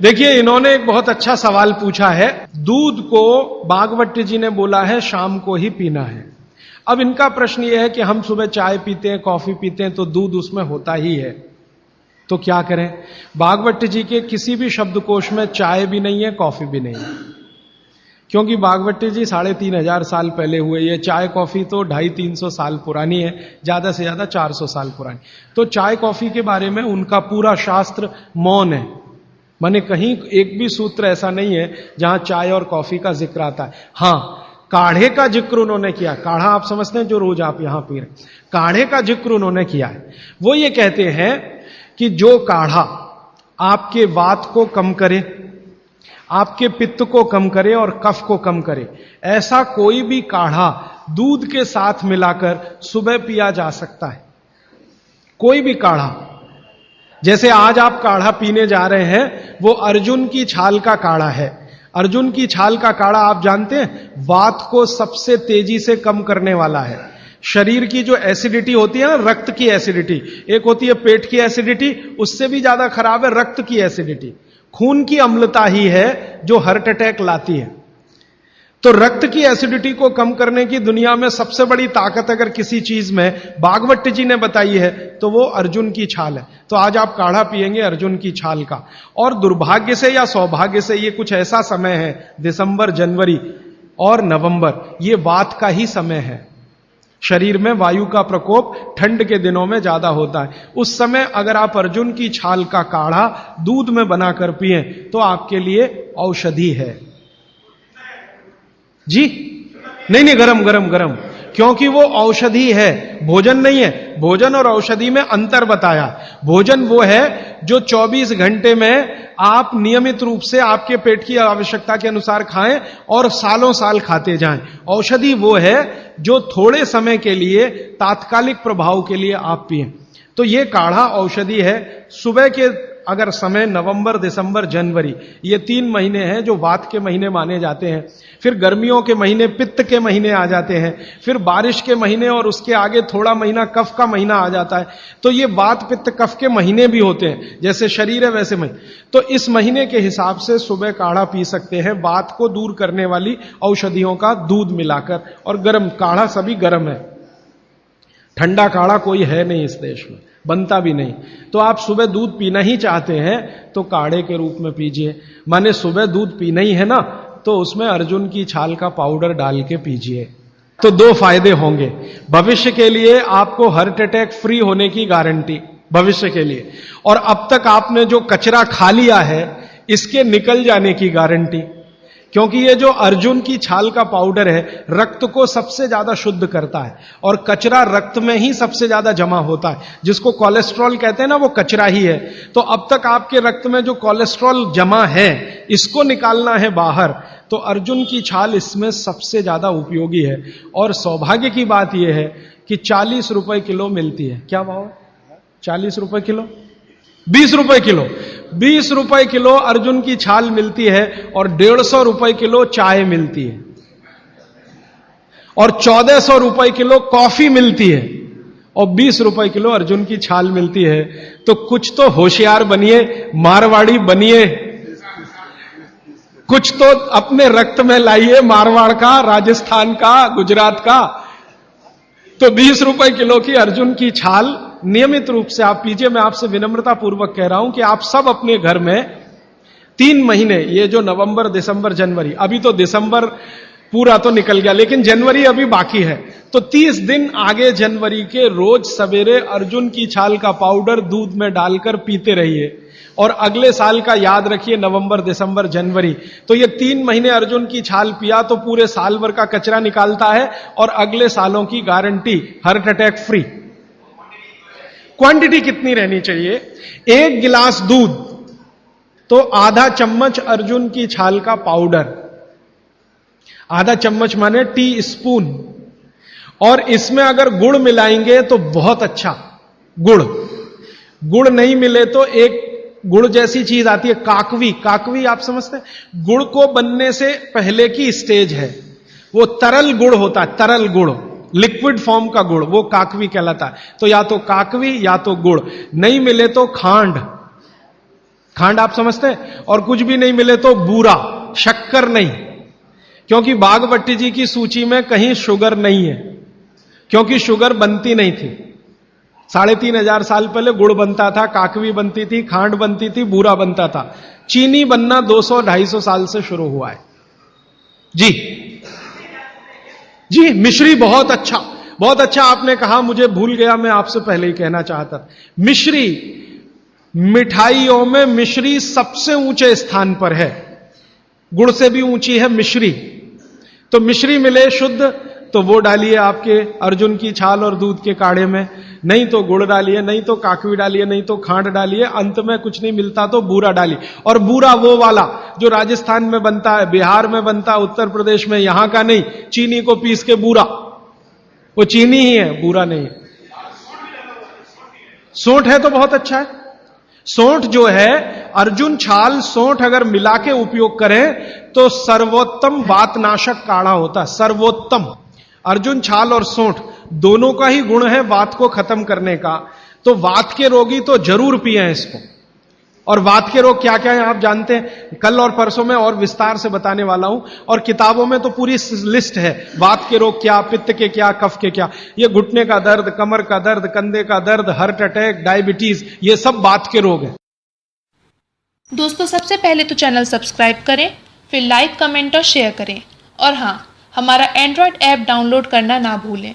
देखिए, इन्होंने एक बहुत अच्छा सवाल पूछा है। दूध को भागवत जी ने बोला है शाम को ही पीना है। अब इनका प्रश्न यह है कि हम सुबह चाय पीते हैं, कॉफी पीते हैं, तो दूध उसमें होता ही है, तो क्या करें? भागवत जी के किसी भी शब्दकोश में चाय भी नहीं है, कॉफी भी नहीं है, क्योंकि भागवत जी 3500 साल पहले हुए। ये चाय कॉफी तो 250-300 साल पुरानी है, ज्यादा से ज्यादा 400 साल पुरानी। तो चाय कॉफी के बारे में उनका पूरा शास्त्र मौन है, माने कहीं एक भी सूत्र ऐसा नहीं है जहां चाय और कॉफी का जिक्र आता है। हां, काढ़े का जिक्र उन्होंने किया। काढ़ा आप समझते हैं जो रोज आप यहां पी रहे, काढ़े का जिक्र उन्होंने किया है। वो ये कहते हैं कि जो काढ़ा आपके वात को कम करे, आपके पित्त को कम करे और कफ को कम करे, ऐसा कोई भी काढ़ा दूध के साथ मिलाकर सुबह पिया जा सकता है। कोई भी काढ़ा, जैसे आज आप काढ़ा पीने जा रहे हैं, वो अर्जुन की छाल का काढ़ा है। अर्जुन की छाल का काढ़ा आप जानते हैं, वात को सबसे तेजी से कम करने वाला है। शरीर की जो एसिडिटी होती है ना, रक्त की एसिडिटी, एक होती है पेट की एसिडिटी, उससे भी ज्यादा खराब है रक्त की एसिडिटी। खून की अम्लता ही है जो हार्ट अटैक लाती है। तो रक्त की एसिडिटी को कम करने की दुनिया में सबसे बड़ी ताकत अगर किसी चीज में भागवत जी ने बताई है तो वो अर्जुन की छाल है। तो आज आप काढ़ा पिएंगे अर्जुन की छाल का। और दुर्भाग्य से या सौभाग्य से ये कुछ ऐसा समय है, दिसंबर, जनवरी और नवंबर, ये वात का ही समय है। शरीर में वायु का प्रकोप ठंड के दिनों में ज्यादा होता है। उस समय अगर आप अर्जुन की छाल का काढ़ा दूध में बनाकर पिए तो आपके लिए औषधि है जी। नहीं, गरम गरम गरम, क्योंकि वो औषधि है, भोजन नहीं है। भोजन और औषधि में अंतर बताया। भोजन वो है जो 24 घंटे में आप नियमित रूप से आपके पेट की आवश्यकता के अनुसार खाएं और सालों साल खाते जाएं। औषधि वो है जो थोड़े समय के लिए, तात्कालिक प्रभाव के लिए आप पिएं। तो ये काढ़ा औषधि है। सुबह के अगर समय नवंबर, दिसंबर, जनवरी, ये 3 महीने हैं जो वात के महीने माने जाते हैं। फिर गर्मियों के महीने पित्त के महीने आ जाते हैं। फिर बारिश के महीने और उसके आगे थोड़ा महीना कफ का महीना आ जाता है। तो ये वात, पित्त, कफ के महीने भी होते हैं। जैसे शरीर है वैसे महीने। तो इस महीने के हिसाब से सुबह काढ़ा पी सकते हैं, वात को दूर करने वाली औषधियों का दूध मिलाकर। और गर्म काढ़ा सभी गर्म है, ठंडा काढ़ा कोई है नहीं इस देश में, बनता भी नहीं। तो आप सुबह दूध पीना ही चाहते हैं तो काढ़े के रूप में पीजिए। माने सुबह दूध पीना ही है ना, तो उसमें अर्जुन की छाल का पाउडर डाल के पीजिए। तो 2 फायदे होंगे। भविष्य के लिए आपको हार्ट अटैक फ्री होने की गारंटी, भविष्य के लिए। और अब तक आपने जो कचरा खा लिया है इसके निकल जाने की गारंटी, क्योंकि ये जो अर्जुन की छाल का पाउडर है रक्त को सबसे ज्यादा शुद्ध करता है। और कचरा रक्त में ही सबसे ज्यादा जमा होता है, जिसको कोलेस्ट्रॉल कहते हैं ना, वो कचरा ही है। तो अब तक आपके रक्त में जो कोलेस्ट्रॉल जमा है इसको निकालना है बाहर, तो अर्जुन की छाल इसमें सबसे ज्यादा उपयोगी है। और सौभाग्य की बात यह है कि 40 रुपए किलो मिलती है। क्या भाव है? 40 रुपए किलो, 20 रुपए किलो, 20 रुपए किलो अर्जुन की छाल मिलती है। और 150 रुपए किलो चाय मिलती है। और 1400 रुपए किलो कॉफी मिलती है। और 20 रुपए किलो अर्जुन की छाल मिलती है। तो कुछ तो होशियार बनिए, मारवाड़ी बनिए, कुछ तो अपने रक्त में लाइए, मारवाड़ का, राजस्थान का, गुजरात का। तो 20 रुपए किलो की अर्जुन की छाल नियमित रूप से आप पीजिए। मैं आपसे विनम्रता पूर्वक कह रहा हूं कि आप सब अपने घर में 3 महीने, ये जो नवंबर, दिसंबर, जनवरी, अभी तो दिसंबर पूरा तो निकल गया लेकिन जनवरी अभी बाकी है, तो 30 दिन आगे जनवरी के रोज सवेरे अर्जुन की छाल का पाउडर दूध में डालकर पीते रहिए। और अगले साल का याद रखिए, नवंबर, दिसंबर, जनवरी, तो ये 3 महीने अर्जुन की छाल पिया तो पूरे साल भर का कचरा निकालता है। और अगले सालों की guarantee, heart attack free. Quantity कितनी रहनी चाहिए? 1 गिलास दूध तो आधा चम्मच अर्जुन की छाल का पाउडर, आधा चम्मच माने टी स्पून। और इसमें अगर गुड़ मिलाएंगे तो बहुत अच्छा। गुड़ नहीं मिले तो एक गुड़ जैसी चीज आती है, काकवी। काकवी आप समझते हैं? गुड़ को बनने से पहले की स्टेज है, वो तरल गुड़ होता है, तरल गुड़, लिक्विड फॉर्म का गुड़, वो काकवी कहलाता है। तो या तो काकवी या तो गुड़, नहीं मिले तो खांड। खांड आप समझते हैं? और कुछ भी नहीं मिले तो बूरा, शक्कर नहीं, क्योंकि बागभट्टी जी की सूची में कहीं शुगर नहीं है, क्योंकि शुगर बनती नहीं थी। 3500 साल पहले गुड़ बनता था, काकवी बनती थी, खांड बनती थी, बूरा बनता था। चीनी बनना 200-250 साल से शुरू हुआ है। जी जी, मिश्री बहुत अच्छा, बहुत अच्छा आपने कहा, मुझे भूल गया, मैं आपसे पहले ही कहना चाहता था। मिश्री, मिठाइयों में मिश्री सबसे ऊंचे स्थान पर है, गुड़ से भी ऊंची है मिश्री। तो मिश्री मिले शुद्ध तो वो डालिए आपके अर्जुन की छाल और दूध के काढ़े में, नहीं तो गुड़ डालिए, नहीं तो काकवी डालिए, नहीं तो खांड डालिए, अंत में कुछ नहीं मिलता तो बूरा डालिए। और बूरा वो वाला जो राजस्थान में बनता है, बिहार में बनता है, उत्तर प्रदेश में, यहां का नहीं, चीनी को पीस के बूरा, वो चीनी ही है, बूरा नहीं है। सोंठ है तो बहुत अच्छा है। सोंठ जो है, अर्जुन छाल सोंठ अगर मिला के उपयोग करें तो सर्वोत्तम वातनाशक काढ़ा होता है, सर्वोत्तम। अर्जुन छाल और सोंठ दोनों का ही गुण है वात को खत्म करने का, तो वात के रोगी तो जरूर पिए इसको। और वात के रोग क्या क्या है आप जानते हैं, कल और परसों में और विस्तार से बताने वाला हूं, और किताबों में तो पूरी लिस्ट है, वात के रोग क्या, पित्त के क्या, कफ के क्या। ये घुटने का दर्द, कमर का दर्द, कंधे का दर्द, हार्ट अटैक, डायबिटीज, ये सब वात के रोग हैं। दोस्तों, सबसे पहले तो चैनल सब्सक्राइब करें, फिर लाइक, कमेंट और शेयर करें, और हाँ, हमारा एंड्रॉयड ऐप डाउनलोड करना ना भूलें।